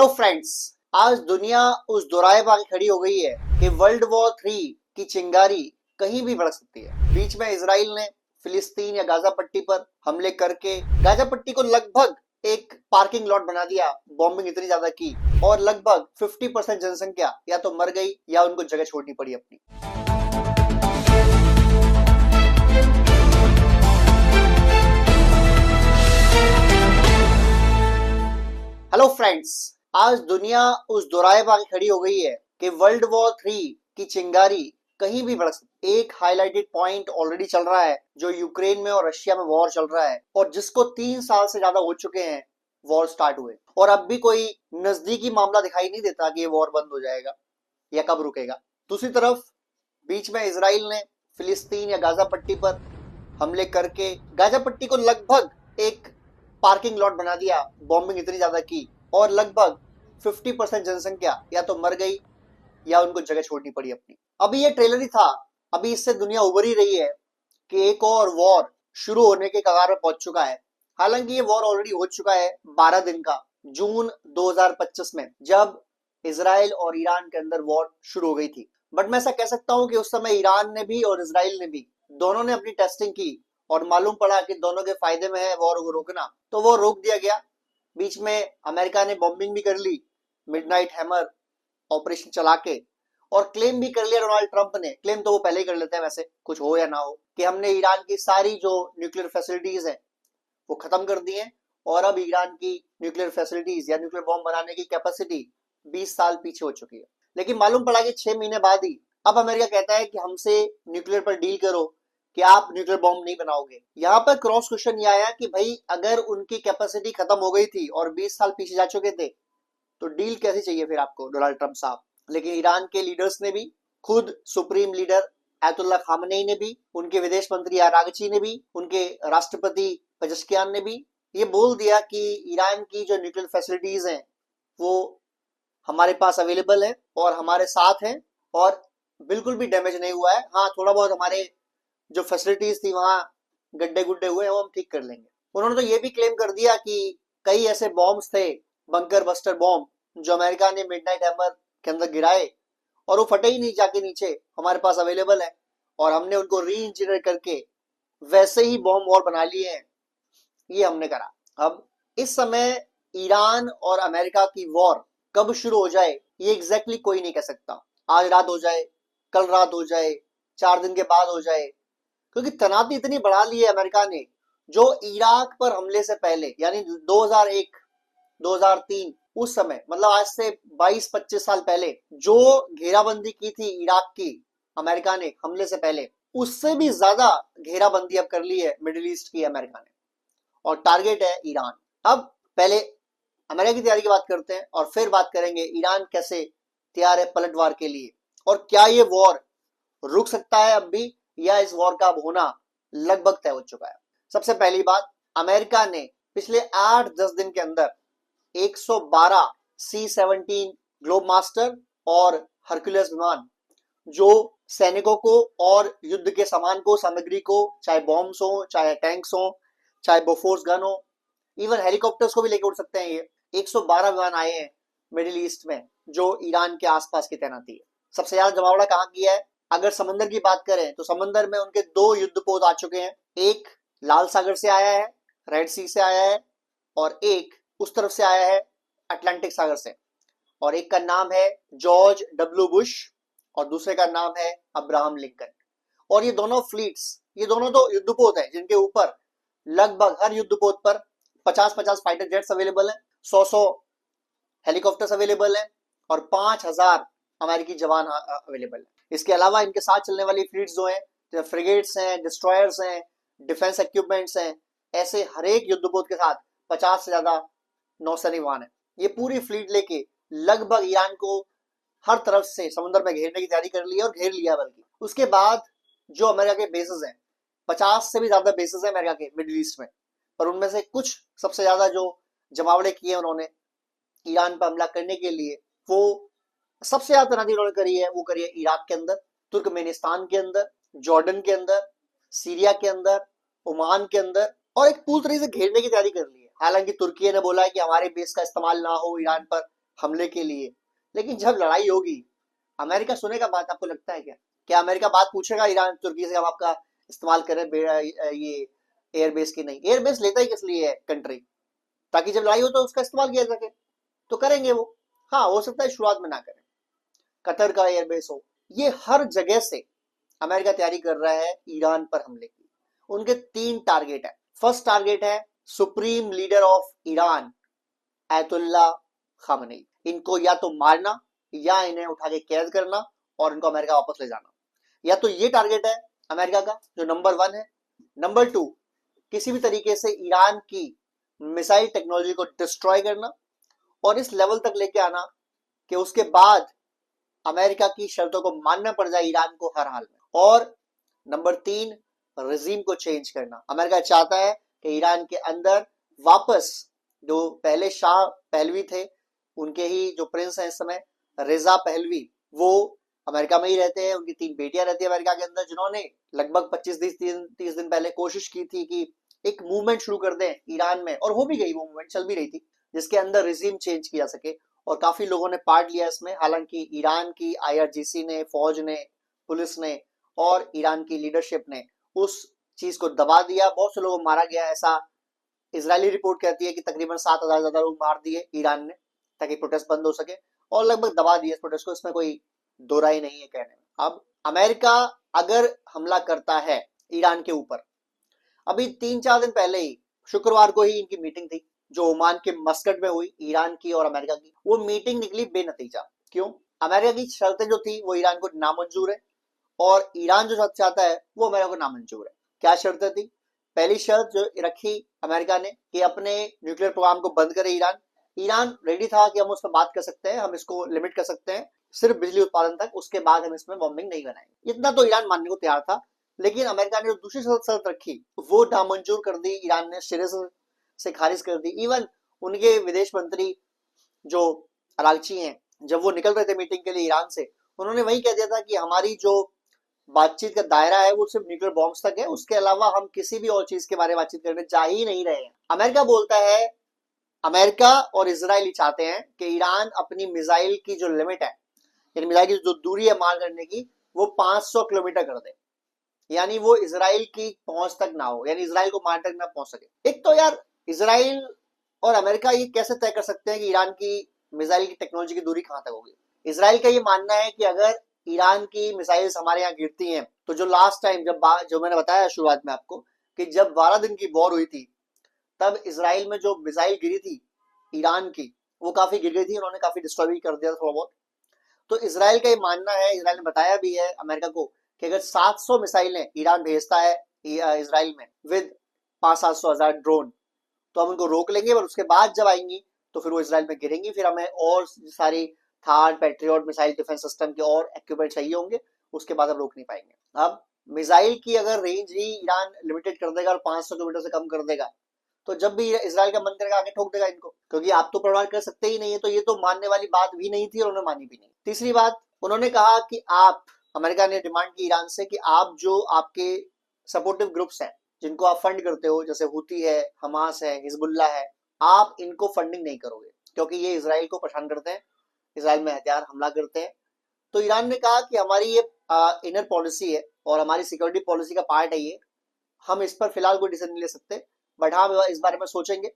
Hello friends. आज दुनिया उस दोराहे पे आके खड़ी हो गई है कि वर्ल्ड वॉर 3 की चिंगारी कहीं भी भड़क सकती है। बीच में इसराइल ने फिलिस्तीन या गाजा पट्टी पर हमले करके गाजा पट्टी को लगभग एक पार्किंग लॉट बना दिया, बॉम्बिंग इतनी ज्यादा की और लगभग 50% जनसंख्या या तो मर गई या उनको जगह छोड़नी पड़ी अपनी। Hello friends. आज दुनिया उस दोराहे पे आके खड़ी हो गई है कि वर्ल्ड वॉर 3 की चिंगारी कहीं भी भड़क सकती है। एक हाईलाइटेड पॉइंट ऑलरेडी चल रहा है जो यूक्रेन में और रशिया में वॉर चल रहा है और जिसको 3 साल से ज्यादा हो चुके हैं वॉर स्टार्ट हुए और अब भी कोई नजदीकी मामला दिखाई नहीं देता कि ये वॉर बंद हो जाएगा या कब रुकेगा। दूसरी तरफ बीच में इसराइल ने फिलिस्तीन या गाजा पट्टी पर हमले करके गाजा पट्टी को लगभग एक पार्किंग लॉट बना दिया, बॉम्बिंग इतनी ज्यादा की और लगभग 50% जनसंख्या या तो मर गई या उनको जगह छोड़नी पड़ी अपनी। अभी ये ट्रेलर ही था, अभी इससे दुनिया उभर ही रही है कि एक और वॉर शुरू होने के कगार में पहुंच चुका है। हालांकि ये वॉर ऑलरेडी हो चुका है 12 दिन का, जून 2025 में जब इसराइल और ईरान के अंदर वॉर शुरू हो गई थी। बट मैं ऐसा कह सकता हूं कि उस समय ईरान ने भी और इसराइल ने भी दोनों ने अपनी टेस्टिंग की और मालूम पड़ा कि दोनों के फायदे में है वॉर को रोकना, तो वो रोक दिया गया। बीच में अमेरिका ने बॉम्बिंग भी कर ली मिडनाइट हैमर ऑपरेशन चला के और क्लेम भी कर लिया डोनाल्ड ट्रंप ने। क्लेम तो वो पहले ही कर लेते हैं वैसे, कुछ हो या ना हो, कि हमने ईरान की सारी जो न्यूक्लियर फैसिलिटीज है वो खत्म कर दी है और अब ईरान की न्यूक्लियर फैसिलिटीज या न्यूक्लियर बॉम्ब बनाने की कैपेसिटी 20 साल पीछे हो चुकी है। लेकिन मालूम पड़ा कि 6 महीने बाद ही अब अमेरिका कहता है कि हमसे न्यूक्लियर पर डील करो कि आप न्यूक्लियर बॉम्ब नहीं बनाओगे। यहाँ पर क्रॉस क्वेश्चन ये आया कि भाई अगर उनकी कैपेसिटी खत्म हो गई थी और 20 साल पीछे जा चुके थे तो डील कैसे चाहिए फिर आपको डोनाल्ड ट्रंप साहब। लेकिन ईरान के लीडर्स ने भी, खुद सुप्रीम लीडर आयतुल्लाह खामनेई ने भी, उनके विदेश मंत्री आरागची ने भी, उनके राष्ट्रपति पेजेश्कियान ने भी ये बोल दिया कि ईरान की जो न्यूक्लियर फैसिलिटीज हैं वो हमारे पास अवेलेबल है और हमारे साथ हैं और बिल्कुल भी डैमेज नहीं हुआ है। हाँ, थोड़ा बहुत हमारे जो फैसिलिटीज थी वहां गड्ढे गुड्ढे हुए हैं वो हम ठीक कर लेंगे। उन्होंने तो ये भी क्लेम कर दिया कि कई ऐसे बॉम्ब्स थे, बंकर बस्टर बॉम्ब, जो अमेरिका ने मिडनाइट हैमर के अंदर गिराए और वो फटे ही नहीं जाके नीचे, हमारे पास अवेलेबल है और हमने उनको री इंजीनियर करके वैसे ही बॉम्ब और बना लिए हैं। ये हमने करा। अब इस समय ईरान और अमेरिका की वॉर कब शुरू हो जाए ये एग्जैक्टली कोई नहीं कह सकता। आज रात हो जाए, कल रात हो जाए, 4 दिन के बाद हो जाए, क्योंकि तनाती इतनी बढ़ा ली है अमेरिका ने। जो इराक पर हमले से पहले यानी 2001 2003 उस समय, मतलब आज से 22-25 साल पहले जो घेराबंदी की थी इराक की अमेरिका ने हमले से पहले, उससे भी ज्यादा घेराबंदी अब कर ली है मिडिल ईस्ट की अमेरिका ने और टारगेट है ईरान। अब पहले अमेरिका की तैयारी की बात करते हैं और फिर बात करेंगे ईरान कैसे तैयार है पलटवार के लिए और क्या ये वॉर रुक सकता है अब भी या इस वॉर का अब होना लगभग तय हो चुका है। सबसे पहली बात, अमेरिका ने पिछले 8-10 दिन के अंदर 112 C-17 ग्लोब मास्टर और हरक्यूलिस विमान, जो सैनिकों को और युद्ध के सामान को, सामग्री को, चाहे बॉम्ब्स हो, चाहे टैंक्स हो, चाहे बोफोर्स गन हो, इवन हेलीकॉप्टर्स को भी लेके उड़ सकते हैं, ये 112 विमान आए हैं मिडिल ईस्ट में जो ईरान के आसपास की तैनाती है। सबसे ज्यादा जमावड़ा कहाँ किया है? अगर समंदर की बात करें तो समंदर में उनके 2 युद्धपोत आ चुके हैं। एक लाल सागर से आया है, रेड सी से आया है, और एक उस तरफ से आया है अटलांटिक सागर से, और एक का नाम है जॉर्ज डब्ल्यू बुश और दूसरे का नाम है अब्राहम लिंकन। और ये दोनों फ्लीट्स, ये दोनों तो युद्धपोत हैं जिनके ऊपर लगभग हर युद्धपोत पर 50-50 फाइटर जेट्स अवेलेबल हैं, 100 हेलीकॉप्टर्स अवेलेबल हैं और 5000 अमेरिकी जवान अवेलेबल है। इसके अलावा इनके साथ चलने वाली फ्लीट्स जो हैं, फ्रिगेट्स हैं, डिस्ट्रॉयर्स हैं, डिफेंस इक्विपमेंट्स हैं, ऐसे हर एक युद्धपोत के साथ 50 से ज्यादा नौसैनिक विमान है। ये पूरी फ्लीट लेके लगभग ईरान को हर तरफ से समुद्र में घेरने की तैयारी कर ली है और घेर लिया। बल्कि उसके बाद जो अमेरिका के बेसेस हैं, 50 से भी ज्यादा बेसेस हैं अमेरिका के मिडिल ईस्ट में, पर उनमें से कुछ सबसे ज्यादा जो जमावड़े किए उन्होंने ईरान पर हमला करने के लिए, वो सबसे ज्यादा तैनाती उन्होंने करी है, वो करी है इराक के अंदर, तुर्कमेनिस्तान के अंदर, जॉर्डन के अंदर, सीरिया के अंदर, ओमान के अंदर, और एक पूरी तरह से घेरने की तैयारी कर ली है। हालांकि तुर्की ने बोला है कि हमारे बेस का इस्तेमाल ना हो ईरान पर हमले के लिए। लेकिन जब लड़ाई होगी अमेरिका सुनेगा बात? आपको लगता है क्या? क्या अमेरिका बात पूछेगा ईरान तुर्की से, हम आपका इस्तेमाल करें ये एयरबेस की? नहीं। एयरबेस लेता ही किस लिए है कंट्री? ताकि जब लड़ाई हो तो उसका इस्तेमाल किया जा सके। तो करेंगे वो। हाँ, हो सकता है शुरुआत में ना करें, कतर का एयरबेस हो, ये हर जगह से अमेरिका तैयारी कर रहा है ईरान पर हमले की। उनके 3 टारगेट है। फर्स्ट टारगेट है supreme leader of Iran ayatollah Khamenei. इनको या तो मारना या इन्हें उठा के कैद करना और इनको अमेरिका वापस ले जाना। या तो ये टारगेट है अमेरिका का, जो नंबर 1 है। नंबर 2, किसी भी तरीके से ईरान की मिसाइल टेक्नोलॉजी को डिस्ट्रॉय करना और इस लेवल तक लेके आना कि उसके बाद अमेरिका की शर्तों को मानना पड़ जाए ईरान को हर हाल में। और नंबर 3, रिजीम को चेंज करना। अमेरिका चाहता है कि ईरान के अंदर वापस जो पहले शाह पहलवी थे, उनके ही जो प्रिंस हैं इस समय, रेजा पहलवी, वो अमेरिका में ही रहते हैं। उनकी 3 बेटियां रहती है अमेरिका के अंदर, जिन्होंने लगभग 25-30 दिन पहले कोशिश की थी कि एक मूवमेंट शुरू कर दें ईरान में, और हो भी गई, वो मूवमेंट चल भी रही थी, जिसके अंदर रिजीम चेंज किया सके। और काफी लोगों ने पार्ट लिया इसमें। हालांकि ईरान की आईआरजीसी ने, फौज ने, पुलिस ने और ईरान की लीडरशिप ने उस चीज को दबा दिया। बहुत से लोगों को मारा गया, ऐसा इजरायली रिपोर्ट कहती है कि तकरीबन 7,000 ज्यादा लोग मार दिए ईरान ने, ताकि प्रोटेस्ट बंद हो सके, और लगभग दबा दिए इस प्रोटेस्ट को। इसमें कोई दो राय नहीं है कहने में। अब अमेरिका अगर हमला करता है ईरान के ऊपर, अभी 3-4 दिन पहले ही शुक्रवार को ही इनकी मीटिंग थी, जो ओमान के मस्कट में हुई, ईरान की और अमेरिका की। वो मीटिंग निकली बेनतीजा। क्यों? अमेरिका की शर्तें जो थी वो ईरान को नामंजूर है, और ईरान जो चाहता है वो अमेरिका को नामंजूर है। क्या शर्तें थी? पहली शर्त जो रखी अमेरिका ने कि अपने न्यूक्लियर प्रोग्राम को बंद करे ईरान। ईरान रेडी था कि हम उस पर बात कर सकते हैं, हम इसको लिमिट कर सकते हैं सिर्फ बिजली उत्पादन तक, उसके बाद हम इसमें बॉम्बिंग नहीं बनाएंगे। इतना तो ईरान मानने को तैयार था। लेकिन अमेरिका ने जो दूसरी शर्त रखी वो नामंजूर कर दी, ईरान ने सिरे से खारिज कर दी। इवन उनके विदेश मंत्री जो अरागची हैं, जब वो निकल रहे थे मीटिंग के लिए ईरान से, उन्होंने वही कह दिया था कि हमारी जो बातचीत का दायरा है वो सिर्फ न्यूक्लियर बॉम्ब्स तक है, उसके अलावा हम किसी भी और चीज के बारे में बातचीत करने जा ही नहीं रहे हैं। अमेरिका बोलता है, अमेरिका और इजराइल चाहते हैं कि ईरान अपनी मिसाइल की जो लिमिट है, यानी मिसाइल की जो दूरी है मार करने की, वो 500 किलोमीटर कर दे, यानी वो इजराइल की पहुंच तक ना हो, यानी इजराइल को मार तक ना पहुंच सके। एक तो यार इजराइल और अमेरिका ये कैसे तय कर सकते हैं कि ईरान की मिसाइल की टेक्नोलॉजी की दूरी कहां तक होगी? इजराइल का ये मानना है कि अगर ईरान की मिसाइल्स हमारे यहाँ गिरती हैं, तो जो लास्ट टाइम जो मैंने बताया शुरुआत में आपको कि जब 12 दिन की वॉर हुई थी, तब इजराइल में जो मिसाइल गिरी थी ईरान की, वो काफी गिर गई थी, उन्होंने काफी डिस्ट्रॉय भी कर दिया थोड़ा बहुत। तो इजराइल का ये मानना है, इजराइल ने बताया भी है अमेरिका को कि अगर 700 मिसाइलें ईरान भेजता है इजराइल में विद 500-700 ड्रोन, तो हम उनको रोक लेंगे, और उसके बाद जब आएंगी तो फिर वो इजराइल में गिरेंगी, फिर हमें और सारी Thar, patriot missile defence system के और इक्विपमेंट चाहिए होंगे, उसके बाद हम रोक नहीं पाएंगे। अब मिसाइल की अगर रेंज ही ईरान लिमिटेड कर देगा और 500 किलोमीटर से कम कर देगा, तो जब भी इजराइल का मन करेगा आगे ठोक देगा इनको, क्योंकि आप तो प्रमाण कर सकते ही नहीं है। तो ये तो मानने वाली बात भी नहीं थी और उन्होंने मानी भी नहीं। तीसरी बात, उन्होंने कहा कि आप, अमेरिका ने डिमांड की ईरान से कि आप जो आपके सपोर्टिव ग्रुप्स हैं, जिनको आप फंड करते हो, जैसे हुती है, हमास है, हिजबुल्ला है, आप इनको फंडिंग नहीं करोगे, क्योंकि ये इजराइल को परेशान करते हैं, इजराइल में हथियार हमला करते हैं। तो ईरान ने कहा कि हमारी ये इनर पॉलिसी है और हमारी सिक्योरिटी पॉलिसी का पार्ट है ये, हम इस पर फिलहाल कोई डिसीजन नहीं ले सकते, बट हाँ इस बारे में सोचेंगे,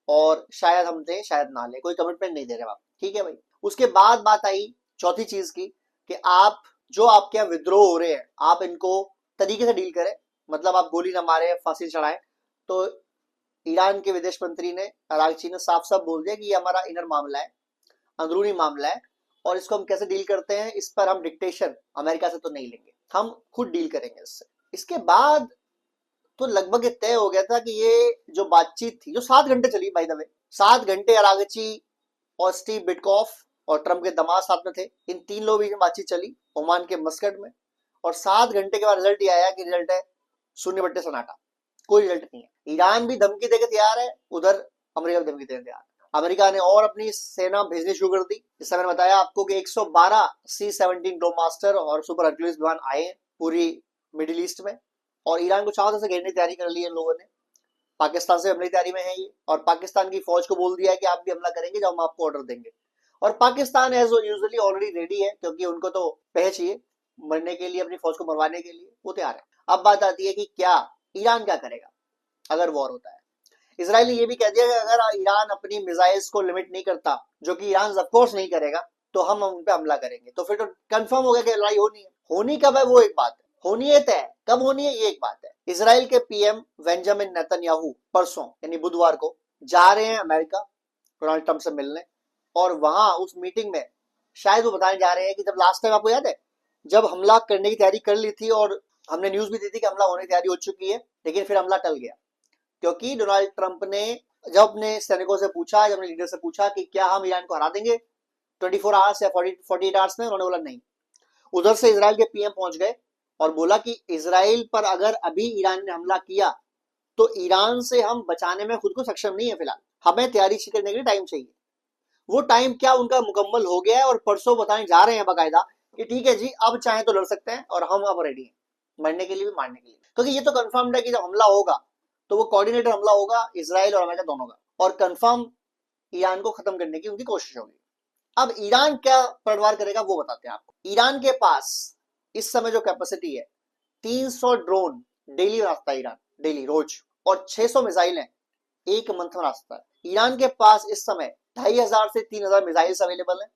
और शायद हम दें शायद ना ले, कोई कमिटमेंट नहीं दे रहे आप। ठीक है भाई। उसके बाद बात आई चौथी चीज की कि आप जो आपके यहाँ विद्रोह हो रहे हैं, आप इनको तरीके से डील करें, मतलब आप गोली ना मारे, फांसी चढ़ाएं। तो ईरान के विदेश मंत्री ने, अरागची ने, साफ साफ बोल दिया कि ये हमारा इनर मामला है, अंदरूनी मामला है, और इसको हम कैसे डील करते हैं, इस पर हम डिक्टेशन अमेरिका से तो नहीं लेंगे, हम खुद डील करेंगे इससे। इसके बाद तो लगभग तय हो गया था कि ये जो बातचीत थी, जो 7 घंटे चली, बाय द वे 7 घंटे अरागची और स्टीव बिटकॉफ और ट्रम्प के दामाद साथ में थे, इन 3 लोगों की बातचीत चली ओमान के मस्कट में, और 7 घंटे के बाद रिजल्ट ये आया कि रिजल्ट है शून्य बट्टे सन्नाटा, कोई रिजल्ट नहीं है। ईरान भी धमकी देकर तैयार है, उधर अमेरिका भी धमकी देकर तैयार है। अमेरिका ने और अपनी सेना भेजनी शुरू कर दी। जैसे मैंने बताया आपको कि 112 C-17 ग्लोबमास्टर और सुपर हरक्यूलिस विमान आए पूरी मिडिल ईस्ट में, और ईरान को चारों तरफ से घेरने की तैयारी कर ली है इन लोगों ने। पाकिस्तान से हमले की तैयारी में है ये, और पाकिस्तान की फौज को बोल दिया है कि आप भी हमला करेंगे जब हम आपको ऑर्डर देंगे। और Pakistan as usually already ready है, क्योंकि उनको तो पैसे चाहिए मरने के लिए, अपनी फौज को मरवाने के लिए वो तैयार है। अब बात आती है कि क्या ईरान क्या करेगा अगर वॉर होता है। इसराइल ने ये भी कह दिया कि अगर ईरान अपनी मिसाइल्स को लिमिट नहीं करता, जो कि ईरान ऑफ कोर्स नहीं करेगा, तो हम उन पे हमला करेंगे। तो फिर तो कंफर्म हो गया कि लड़ाई होनी है। होनी कब है वो एक बात है, होनी है तय, कब होनी है ये एक बात है। इसराइल के पीएम बेंजामिन नेतन्याहू परसों यानी बुधवार को जा रहे हैं अमेरिका डोनाल्ड ट्रंप से मिलने, और वहां उस मीटिंग में शायद वो बताने जा रहे हैं कि जब लास्ट टाइम आपको याद है जब हमला करने की तैयारी कर ली थी, और हमने न्यूज भी दी थी कि हमला होने की तैयारी हो चुकी है, लेकिन फिर हमला टल गया, क्योंकि डोनाल्ड ट्रंप ने जब अपने सैनिकों से पूछा, जब अपने लीडर से पूछा कि क्या हम ईरान को हरा देंगे 24 आवर्स या 48 आवर्स में, उन्होंने बोला नहीं। उधर से इसराइल के पीएम पहुंच गए और बोला कि इसराइल पर अगर अभी ईरान ने हमला किया तो ईरान से हम बचाने में खुद को सक्षम नहीं है, फिलहाल हमें तैयारी करने के लिए टाइम चाहिए। वो टाइम क्या उनका मुकम्मल हो गया है, और परसों बताने जा रहे हैं बाकायदा कि ठीक है जी अब चाहे तो लड़ सकते हैं और हम अब रेडी हैं मरने के लिए भी मारने के लिए, क्योंकि ये तो कंफर्म्ड है कि जब हमला होगा तो वो कोऑर्डिनेटर हमला होगा इसराइल और अमेरिका दोनों का, और कंफर्म ईरान को खत्म करने की उनकी कोशिश होगी। अब ईरान क्या पलटवार करेगा वो बताते हैं आपको। ईरान के पास इस समय जो कैपेसिटी है 300 ड्रोन डेली बनाता है ईरान, डेली रोज, और 600 मिसाइल है एक मंथ में रास्ता है। ईरान के पास इस समय 2500 से 3000 मिसाइल्स अवेलेबल है,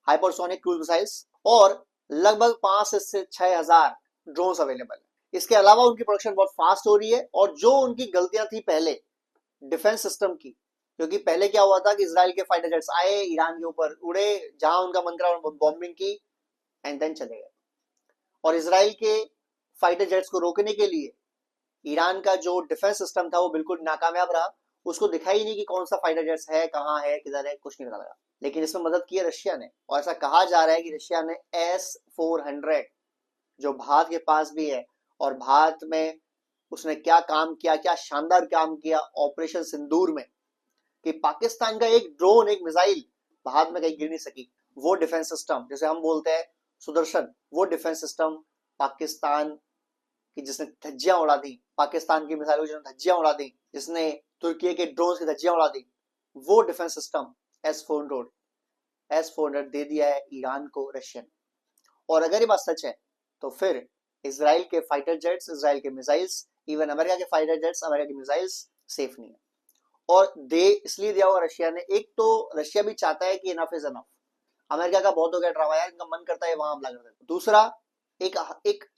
हाइपरसोनिक क्रूज मिसाइल्स, और लगभग 5 से 6000 ड्रोन्स अवेलेबल है। इसके अलावा उनकी प्रोडक्शन बहुत फास्ट हो रही है, और जो उनकी गलतियां थी पहले डिफेंस सिस्टम की, क्योंकि पहले क्या हुआ था कि इसराइल के फाइटर जेट्स आए ईरान के ऊपर उड़े, जहां उनका मन करा बॉम्बिंग की एंड देन चले गए, और इसराइल के फाइटर जेट्स को रोकने के लिए ईरान का जो डिफेंस सिस्टम था वो बिल्कुल नाकामयाब रहा। उसको दिखाई नहीं कि कौन सा फाइटर जेट्स है, कहाँ है, किधर है, कुछ नहीं पता लगा। लेकिन इसमें मदद की है रशिया ने, और ऐसा कहा जा रहा है कि रशिया ने S-400 जो भारत के पास भी है, और भारत में उसने क्या काम किया, क्या शानदार काम किया ऑपरेशन सिंदूर में, कि पाकिस्तान का एक ड्रोन एक मिसाइल भारत में कहीं गिर नहीं सकी। वो डिफेंस सिस्टम जिसे हम बोलते हैं सुदर्शन, वो डिफेंस सिस्टम पाकिस्तान की जिसने धज्जियां उड़ा दी, पाकिस्तान की मिसाइलों जिसने धज्जियां उड़ा दी, जिसने तुर्की के ड्रोन की धज्जियां उड़ा दी, वो डिफेंस सिस्टम S-400 दे दिया है ईरान को रशियन। और अगर ये बात सच है तो फिर इसराइल के फाइटर जेट्स, इसराइल के मिसाइल्स, इवन अमेरिका के फाइटर जेट्स, अमेरिका के मिसाइल्स सेफ नहीं है। और दे इसलिए दिया हुआ रशिया ने, एक तो रशिया भी चाहता है कि इनफ इज इनफ, अमेरिका का बहुत हो गया ड्रामा यार, इनका मन करता है वहां हमला कर देते। दूसरा एक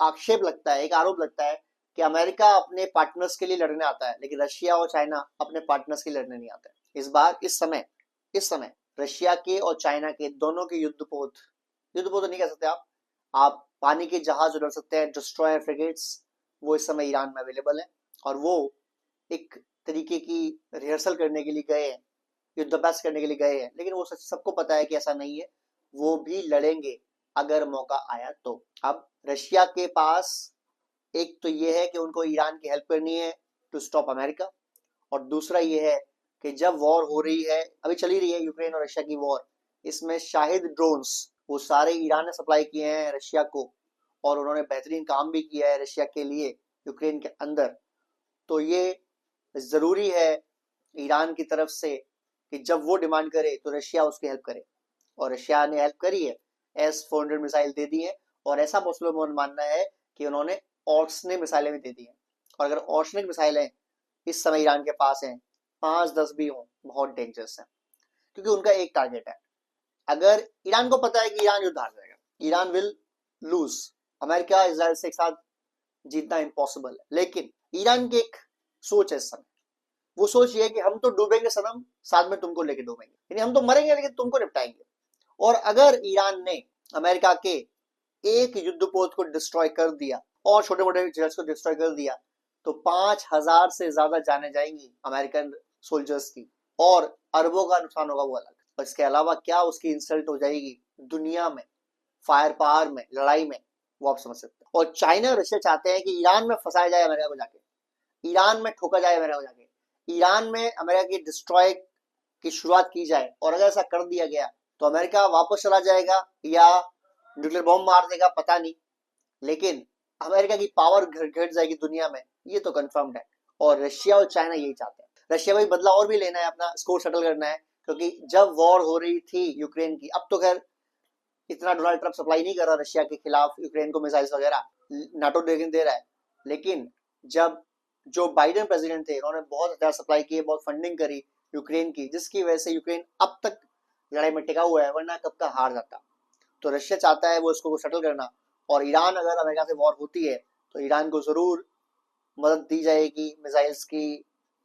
आक्षेप लगता है, एक आरोप लगता है कि अमेरिका अपने पार्टनर्स के लिए लड़ने आता है, लेकिन रशिया और चाइना अपने पार्टनर्स के लिए लड़ने नहीं आते। इस बार इस समय रशिया के और चाइना के दोनों के युद्धपोत तो नहीं कह सकते आप पानी के जहाज उड़ सकते हैं, डिस्ट्रॉयर फ्रिगेट्स, वो इस समय ईरान में अवेलेबल है, और वो एक तरीके की रिहर्सल करने के लिए गए हैं, युद्धाभ्यास करने के लिए गए हैं, लेकिन वो सबको पता है कि ऐसा नहीं है, वो भी लड़ेंगे अगर मौका आया तो। अब रशिया के पास एक तो ये है कि उनको ईरान की हेल्प करनी है टू स्टॉप अमेरिका, और दूसरा ये है कि जब वॉर हो रही है, अभी चली रही है यूक्रेन और रशिया की वॉर, इसमें शाहिद ड्रोन्स वो सारे ईरान ने सप्लाई किए हैं रशिया को, और उन्होंने बेहतरीन काम भी किया है रशिया के लिए यूक्रेन के अंदर। तो ये जरूरी है ईरान की तरफ से कि जब वो डिमांड करे तो रशिया उसकी हेल्प करे, और रशिया ने हेल्प करी है, S-400 मिसाइल दे दी है, और ऐसा मुसलमान मानना है कि उन्होंने ऑर्सनिक मिसाइलें भी दे दी हैं। और अगर ऑर्सनिक मिसाइलें इस समय ईरान के पास हैं, 5-10 भी हों, बहुत डेंजरस है, क्योंकि उनका एक टारगेट है। अगर ईरान को पता है कि ईरान युद्ध हार जाएगा, Iran will lose, America Israel से एक साथ जीतना इम्पॉसिबल है, लेकिन ईरान की एक सोच है इस समय, वो सोच ये है कि हम तो डूबेंगे सनम, साथ में तुमको लेके डूबेंगे, यानी हम तो मरेंगे लेकिन तुमको निपटाएंगे। और अगर ईरान ने अमेरिका के एक युद्धपोत को डिस्ट्रॉय कर दिया और छोटे मोटे जेट्स को डिस्ट्रॉय कर दिया, तो 5000 से ज्यादा जाने जाएंगी अमेरिकन सोल्जर्स की, और अरबों का नुकसान होगा वो अलग। और इसके अलावा क्या उसकी इंसल्ट हो जाएगी दुनिया में, फायर पावर में, लड़ाई में, वो आप समझ सकते हैं। और चाइना और रशिया चाहते हैं कि ईरान में फंसाया जाए अमेरिका को जाके, ईरान में ठोका जाए अमेरिका को जाके, ईरान में अमेरिका की डिस्ट्रॉय की शुरुआत की जाए, और अगर ऐसा कर दिया गया तो अमेरिका वापस चला जाएगा या न्यूक्लियर बॉम्ब मार देगा, पता नहीं, लेकिन अमेरिका की पावर घट जाएगी दुनिया में, ये तो कंफर्म्ड है। और रशिया और चाइना यही चाहते हैं। रशिया भाई बदला और भी लेना है, अपना स्कोर सेटल करना है, क्योंकि जब वॉर हो रही थी यूक्रेन की, अब तो खैर इतना डोनाल्ड ट्रंप सप्लाई नहीं कर रहा रशिया के खिलाफ यूक्रेन को मिसाइल्स वगैरह, नाटो दे रहा है, लेकिन जब जो बाइडेन प्रेसिडेंट थे उन्होंने बहुत ज्यादा सप्लाई की, बहुत फंडिंग करी यूक्रेन की, जिसकी वजह से यूक्रेन अब तक लड़ाई में टिका हुआ है, वरना कब का हार जाता। तो रशिया चाहता है वो इसको सेटल करना, और ईरान अगर अमेरिका से वॉर होती है तो ईरान को जरूर मदद दी जाएगी, मिसाइल्स की,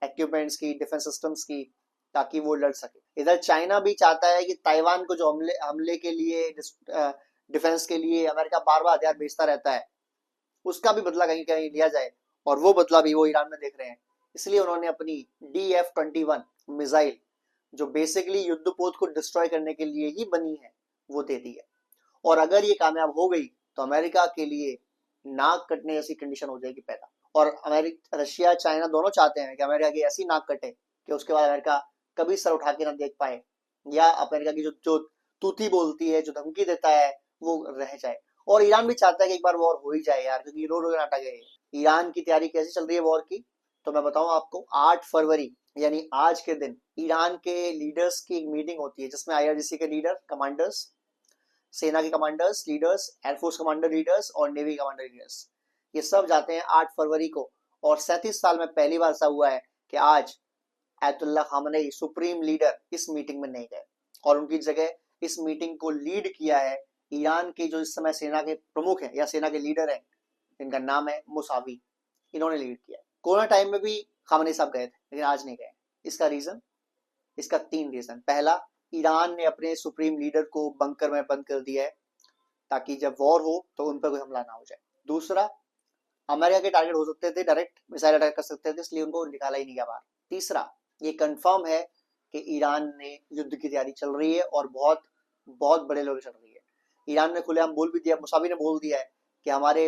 इक्विपमेंट्स की, डिफेंस सिस्टम्स की, ताकि वो लड़ सके। इधर चाइना भी चाहता है कि ताइवान को जो हमले हमले के लिए, डिफेंस के लिए अमेरिका बार बार हथियार भेजता रहता है, उसका भी बदला कहीं कहीं लिया जाए, और वो बदला भी वो ईरान में देख रहे हैं। इसलिए उन्होंने अपनी DF-21 मिसाइल, जो बेसिकली युद्धपोत को डिस्ट्रॉय करने के लिए ही बनी है, वो दे दी है। और अगर ये कामयाब हो गई तो अमेरिका के लिए नाक कटने जैसी कंडीशन हो जाएगी पैदा। और अमेरिका, रशिया, चाइना दोनों चाहते हैं कि अमेरिका की ऐसी नाक कटे कि उसके बाद अमेरिका कभी सर उठा के ना देख पाए, या अमेरिका की जो जो तूती बोलती है, जो धमकी देता है, वो रह जाए। और ईरान भी चाहता है कि एक बार वॉर हो ही जाए यार, क्योंकि रो रो नाटक है। ईरान की तैयारी कैसे चल रही है वॉर की, तो मैं बताऊं आपको, 8 फरवरी यानी आज के दिन ईरान के लीडर्स की एक मीटिंग होती है, जिसमें IRGC के लीडर, कमांडर्स, सेना के commanders, leaders, air force commander leaders और नेवी कमांडर लीडर्स, ये सब जाते हैं 8 फरवरी को। और 37 साल में पहली बार ऐसा हुआ है कि आज आयतुल्लाह खामनेई, सुप्रीम लीडर, इस मीटिंग में नहीं गए, और उनकी जगह इस मीटिंग को लीड किया है ईरान के जो इस समय सेना के प्रमुख हैं या सेना के लीडर हैं, जिनका नाम है मुसावी। इन्होंने लीड किया। कोरोना टाइम में भी खामनेई साहब गए थे, लेकिन आज नहीं गए। इसका रीजन, इसका 3 रीजन। पहला, ईरान ने अपने सुप्रीम लीडर को बंकर में बंद कर दिया है, ताकि जब वॉर हो तो उन पर कोई हमला ना हो जाए। दूसरा, अमेरिका के टारगेट हो सकते थे, डायरेक्ट मिसाइल अटैक कर सकते थे, इसलिए उनको निकाला ही नहीं गया बाहर। तीसरा, ये कंफर्म है कि ईरान ने युद्ध की तैयारी चल रही है, और बहुत बहुत बड़े लोग चल रही है। ईरान ने खुलेआम बोल भी दिया, मुसावी ने बोल दिया है कि हमारे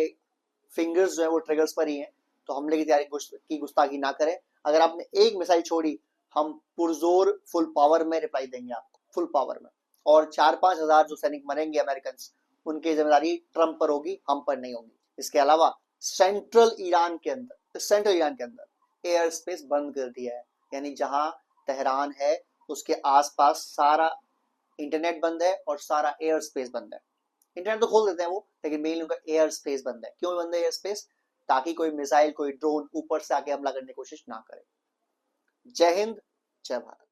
फिंगर्स जो है वो ट्रिगर्स पर ही हैं, तो हमले की तैयारी की गुस्ताखी ना करें। अगर आपने एक मिसाइल छोड़ी, हम पुरजोर फुल पावर में रिप्लाई देंगे आपको, फुल पावर में। और 4-5 हजार जो सैनिक मरेंगे अमेरिकन, उनकी जिम्मेदारी ट्रंप पर होगी, हम पर नहीं होगी। इसके अलावा सेंट्रल ईरान के अंदर एयर स्पेस बंद कर दिया है, यानी जहां तेहरान है उसके आसपास सारा इंटरनेट बंद है और सारा एयर स्पेस बंद है। इंटरनेट तो खोल देते हैं वो, लेकिन मेनली उनका एयर स्पेस बंद है। क्यों बंद है एयर स्पेस? ताकि कोई मिसाइल, कोई ड्रोन ऊपर से आके हमला करने की कोशिश ना करे। जय हिंद, जय भारत।